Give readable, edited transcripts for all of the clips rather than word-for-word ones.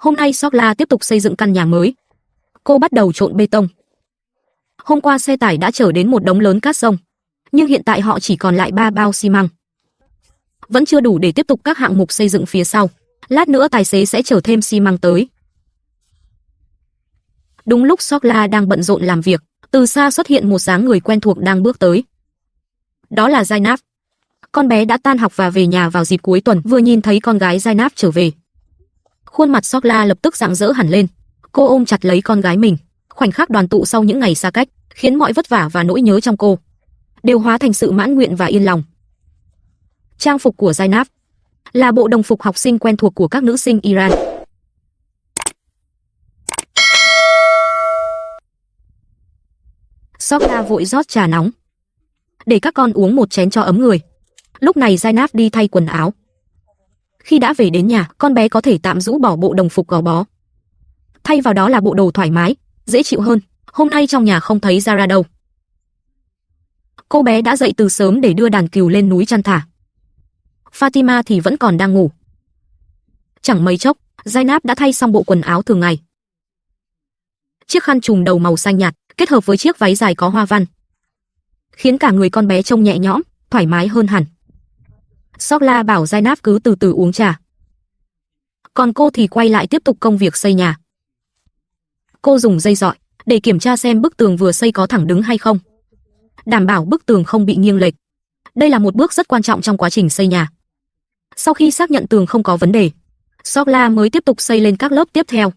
Hôm nay Sokla tiếp tục xây dựng căn nhà mới. Cô bắt đầu trộn bê tông. Hôm qua xe tải đã chở đến một đống lớn cát sông, nhưng hiện tại họ chỉ còn lại 3 bao xi măng. Vẫn chưa đủ để tiếp tục các hạng mục xây dựng phía sau. Lát nữa tài xế sẽ chở thêm xi măng tới. Đúng lúc Sokla đang bận rộn làm việc, từ xa xuất hiện một dáng người quen thuộc đang bước tới. Đó là Zainab. Con bé đã tan học và về nhà vào dịp cuối tuần, vừa nhìn thấy con gái Zainab trở về. Khuôn mặt Sokla lập tức rạng rỡ hẳn lên. Cô ôm chặt lấy con gái mình. Khoảnh khắc đoàn tụ sau những ngày xa cách, khiến mọi vất vả và nỗi nhớ trong cô đều hóa thành sự mãn nguyện và yên lòng. Trang phục của Zainab là bộ đồng phục học sinh quen thuộc của các nữ sinh Iran. Sokla vội rót trà nóng để các con uống một chén cho ấm người. Lúc này Zainab đi thay quần áo. Khi đã về đến nhà, con bé có thể tạm rũ bỏ bộ đồng phục gò bó. Thay vào đó là bộ đồ thoải mái, dễ chịu hơn. Hôm nay trong nhà không thấy Zara đâu. Cô bé đã dậy từ sớm để đưa đàn cừu lên núi chăn thả. Fatima thì vẫn còn đang ngủ. Chẳng mấy chốc, Zainab đã thay xong bộ quần áo thường ngày. Chiếc khăn trùm đầu màu xanh nhạt kết hợp với chiếc váy dài có hoa văn, khiến cả người con bé trông nhẹ nhõm, thoải mái hơn hẳn. Sokla bảo Zainab cứ từ từ uống trà. Còn cô thì quay lại tiếp tục công việc xây nhà. Cô dùng dây dọi để kiểm tra xem bức tường vừa xây có thẳng đứng hay không, đảm bảo bức tường không bị nghiêng lệch. Đây là một bước rất quan trọng trong quá trình xây nhà. Sau khi xác nhận tường không có vấn đề, Sokla mới tiếp tục xây lên các lớp tiếp theo.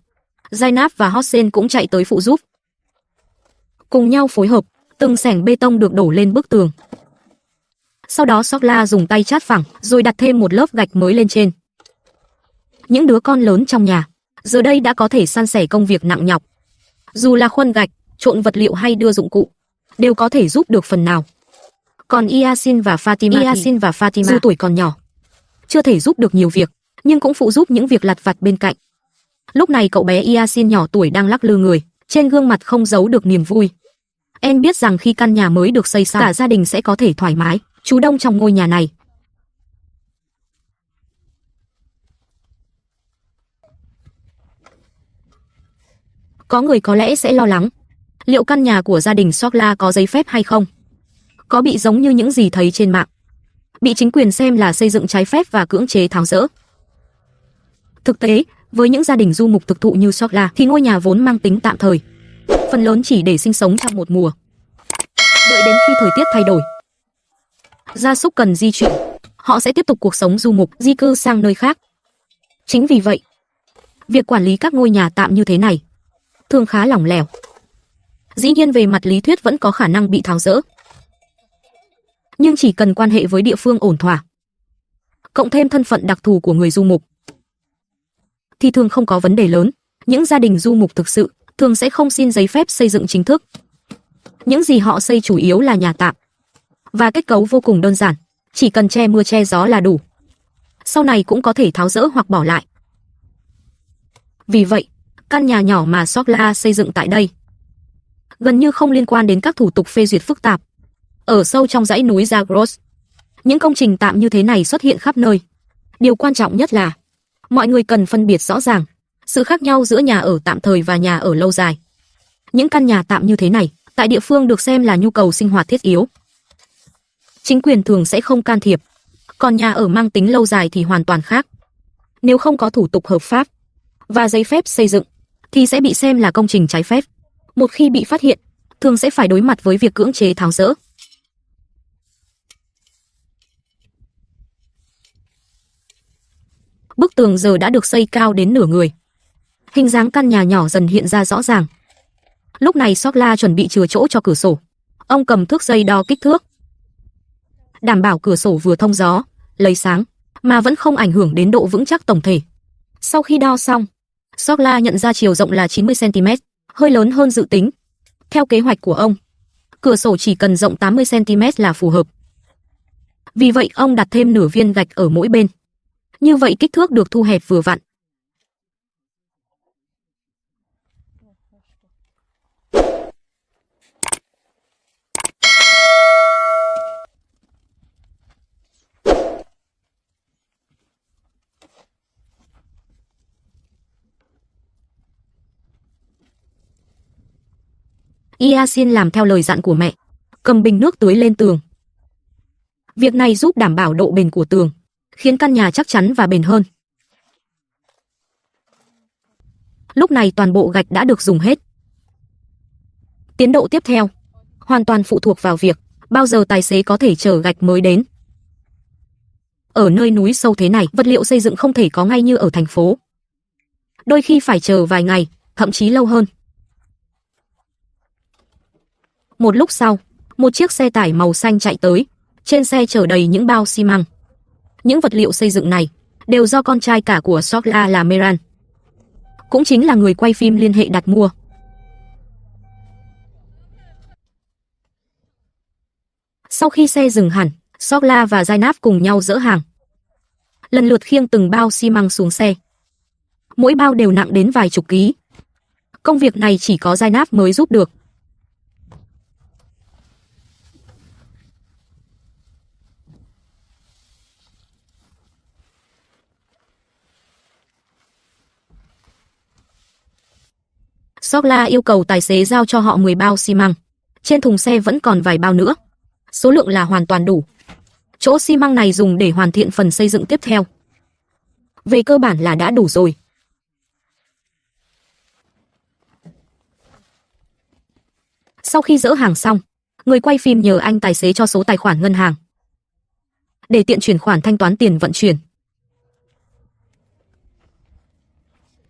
Zainab và Hossein cũng chạy tới phụ giúp. Cùng nhau phối hợp, từng xẻng bê tông được đổ lên bức tường. Sau đó Sokla dùng tay chát phẳng, rồi đặt thêm một lớp gạch mới lên trên. Những đứa con lớn trong nhà giờ đây đã có thể san sẻ công việc nặng nhọc. Dù là khuân gạch, trộn vật liệu hay đưa dụng cụ, đều có thể giúp được phần nào. Còn Yasin và Fatima dù tuổi còn nhỏ, chưa thể giúp được nhiều việc, nhưng cũng phụ giúp những việc lặt vặt bên cạnh. Lúc này cậu bé Yasin nhỏ tuổi đang lắc lư người, trên gương mặt không giấu được niềm vui. Em biết rằng khi căn nhà mới được xây xong, cả gia đình sẽ có thể thoải mái trú đông trong ngôi nhà này. Có người có lẽ sẽ lo lắng, liệu căn nhà của gia đình Sokla có giấy phép hay không? Có bị giống như những gì thấy trên mạng, bị chính quyền xem là xây dựng trái phép và cưỡng chế tháo dỡ? Thực tế, với những gia đình du mục thực thụ như Sokla thì ngôi nhà vốn mang tính tạm thời, phần lớn chỉ để sinh sống trong một mùa. Đợi đến khi thời tiết thay đổi, gia súc cần di chuyển, họ sẽ tiếp tục cuộc sống du mục, di cư sang nơi khác. Chính vì vậy, việc quản lý các ngôi nhà tạm như thế này thường khá lỏng lẻo. Dĩ nhiên về mặt lý thuyết vẫn có khả năng bị tháo dỡ, nhưng chỉ cần quan hệ với địa phương ổn thỏa, cộng thêm thân phận đặc thù của người du mục, thì thường không có vấn đề lớn. Những gia đình du mục thực sự thường sẽ không xin giấy phép xây dựng chính thức. Những gì họ xây chủ yếu là nhà tạm, và kết cấu vô cùng đơn giản, chỉ cần che mưa che gió là đủ. Sau này cũng có thể tháo dỡ hoặc bỏ lại. Vì vậy, căn nhà nhỏ mà Sokla xây dựng tại đây gần như không liên quan đến các thủ tục phê duyệt phức tạp. Ở sâu trong dãy núi Zagros, những công trình tạm như thế này xuất hiện khắp nơi. Điều quan trọng nhất là mọi người cần phân biệt rõ ràng sự khác nhau giữa nhà ở tạm thời và nhà ở lâu dài. Những căn nhà tạm như thế này tại địa phương được xem là nhu cầu sinh hoạt thiết yếu, chính quyền thường sẽ không can thiệp. Còn nhà ở mang tính lâu dài thì hoàn toàn khác. Nếu không có thủ tục hợp pháp và giấy phép xây dựng thì sẽ bị xem là công trình trái phép. Một khi bị phát hiện, thường sẽ phải đối mặt với việc cưỡng chế tháo dỡ. Bức tường giờ đã được xây cao đến nửa người. Hình dáng căn nhà nhỏ dần hiện ra rõ ràng. Lúc này Sokla chuẩn bị chừa chỗ cho cửa sổ. Ông cầm thước dây đo kích thước, đảm bảo cửa sổ vừa thông gió, lấy sáng, mà vẫn không ảnh hưởng đến độ vững chắc tổng thể. Sau khi đo xong, Sokla nhận ra chiều rộng là 90 cm, hơi lớn hơn dự tính. Theo kế hoạch của ông, cửa sổ chỉ cần rộng 80 cm là phù hợp. Vì vậy ông đặt thêm nửa viên gạch ở mỗi bên. Như vậy kích thước được thu hẹp vừa vặn. Yasin làm theo lời dặn của mẹ, cầm bình nước tưới lên tường. Việc này giúp đảm bảo độ bền của tường, khiến căn nhà chắc chắn và bền hơn. Lúc này toàn bộ gạch đã được dùng hết. Tiến độ tiếp theo hoàn toàn phụ thuộc vào việc bao giờ tài xế có thể chở gạch mới đến. Ở nơi núi sâu thế này, vật liệu xây dựng không thể có ngay như ở thành phố. Đôi khi phải chờ vài ngày, thậm chí lâu hơn. Một lúc sau, một chiếc xe tải màu xanh chạy tới, trên xe chở đầy những bao xi măng. Những vật liệu xây dựng này đều do con trai cả của Sokla là Meran, cũng chính là người quay phim liên hệ đặt mua. Sau khi xe dừng hẳn, Sokla và Zainab cùng nhau dỡ hàng, lần lượt khiêng từng bao xi măng xuống xe. Mỗi bao đều nặng đến vài chục ký. Công việc này chỉ có Zainab mới giúp được. Sokla yêu cầu tài xế giao cho họ 10 bao xi măng. Trên thùng xe vẫn còn vài bao nữa. Số lượng là hoàn toàn đủ. Chỗ xi măng này dùng để hoàn thiện phần xây dựng tiếp theo. Về cơ bản là đã đủ rồi. Sau khi dỡ hàng xong, người quay phim nhờ anh tài xế cho số tài khoản ngân hàng, để tiện chuyển khoản thanh toán tiền vận chuyển.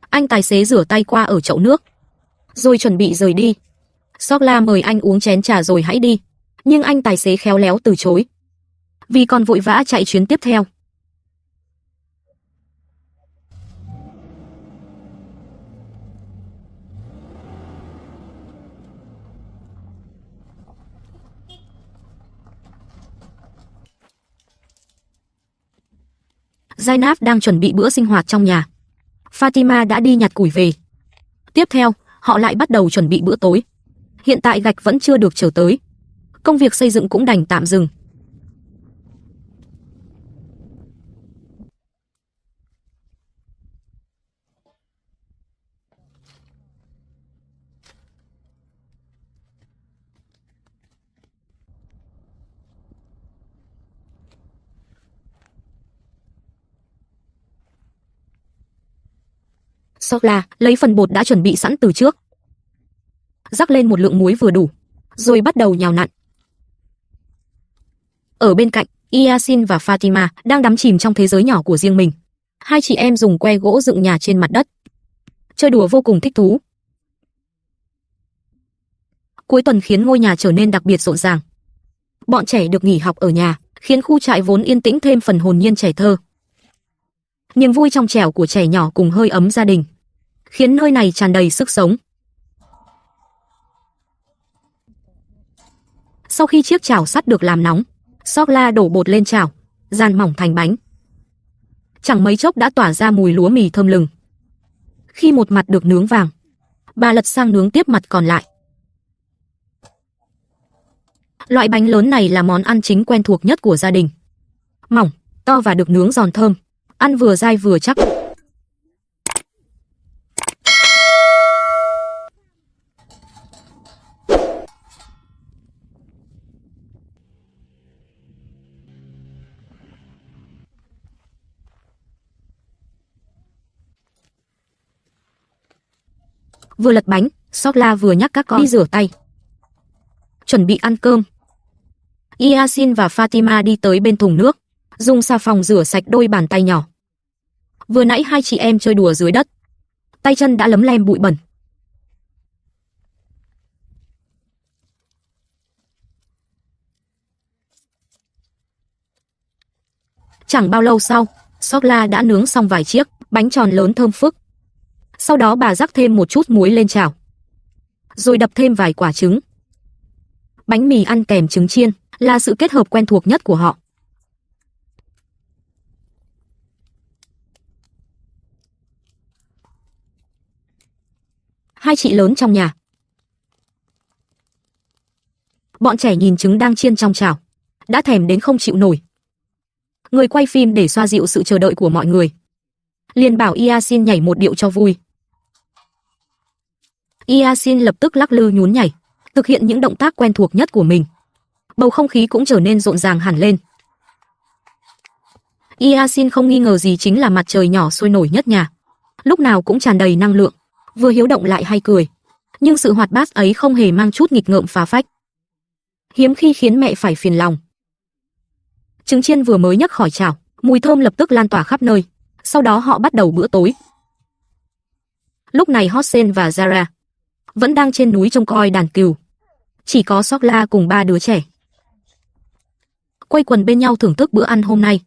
Anh tài xế rửa tay qua ở chậu nước, rồi chuẩn bị rời đi. Sokla mời anh uống chén trà rồi hãy đi, nhưng anh tài xế khéo léo từ chối, vì còn vội vã chạy chuyến tiếp theo. Zainab đang chuẩn bị bữa sinh hoạt trong nhà. Fatima đã đi nhặt củi về. Tiếp theo, họ lại bắt đầu chuẩn bị bữa tối. Hiện tại gạch vẫn chưa được chở tới. Công việc xây dựng cũng đành tạm dừng. Sokla lấy phần bột đã chuẩn bị sẵn từ trước, rắc lên một lượng muối vừa đủ, rồi bắt đầu nhào nặn. Ở bên cạnh, Yasin và Fatima đang đắm chìm trong thế giới nhỏ của riêng mình. Hai chị em dùng que gỗ dựng nhà trên mặt đất, chơi đùa vô cùng thích thú. Cuối tuần khiến ngôi nhà trở nên đặc biệt rộn ràng. Bọn trẻ được nghỉ học ở nhà, khiến khu trại vốn yên tĩnh thêm phần hồn nhiên trẻ thơ. Niềm vui trong trẻo của trẻ nhỏ cùng hơi ấm gia đình khiến nơi này tràn đầy sức sống. Sau khi chiếc chảo sắt được làm nóng, Sokla đổ bột lên chảo, dàn mỏng thành bánh. Chẳng mấy chốc đã tỏa ra mùi lúa mì thơm lừng. Khi một mặt được nướng vàng, bà lật sang nướng tiếp mặt còn lại. Loại bánh lớn này là món ăn chính quen thuộc nhất của gia đình. Mỏng, to và được nướng giòn thơm, ăn vừa dai vừa chắc. Vừa lật bánh, Sokla vừa nhắc các con đi rửa tay, chuẩn bị ăn cơm. Yasin và Fatima đi tới bên thùng nước, dùng xà phòng rửa sạch đôi bàn tay nhỏ. Vừa nãy hai chị em chơi đùa dưới đất, tay chân đã lấm lem bụi bẩn. Chẳng bao lâu sau, Sokla đã nướng xong vài chiếc bánh tròn lớn thơm phức. Sau đó bà rắc thêm một chút muối lên chảo, rồi đập thêm vài quả trứng. Bánh mì ăn kèm trứng chiên là sự kết hợp quen thuộc nhất của họ. Hai chị lớn trong nhà. Bọn trẻ nhìn trứng đang chiên trong chảo, đã thèm đến không chịu nổi. Người quay phim để xoa dịu sự chờ đợi của mọi người, liền bảo Yasin nhảy một điệu cho vui. Yasin lập tức lắc lư nhún nhảy, thực hiện những động tác quen thuộc nhất của mình. Bầu không khí cũng trở nên rộn ràng hẳn lên. Yasin không nghi ngờ gì chính là mặt trời nhỏ sôi nổi nhất nhà. Lúc nào cũng tràn đầy năng lượng, vừa hiếu động lại hay cười. Nhưng sự hoạt bát ấy không hề mang chút nghịch ngợm phá phách, hiếm khi khiến mẹ phải phiền lòng. Trứng chiên vừa mới nhấc khỏi chảo, mùi thơm lập tức lan tỏa khắp nơi. Sau đó họ bắt đầu bữa tối. Lúc này Hossein và Zara vẫn đang trên núi trông coi đàn cừu. Chỉ có Sokla cùng 3 đứa trẻ quây quần bên nhau thưởng thức bữa ăn hôm nay.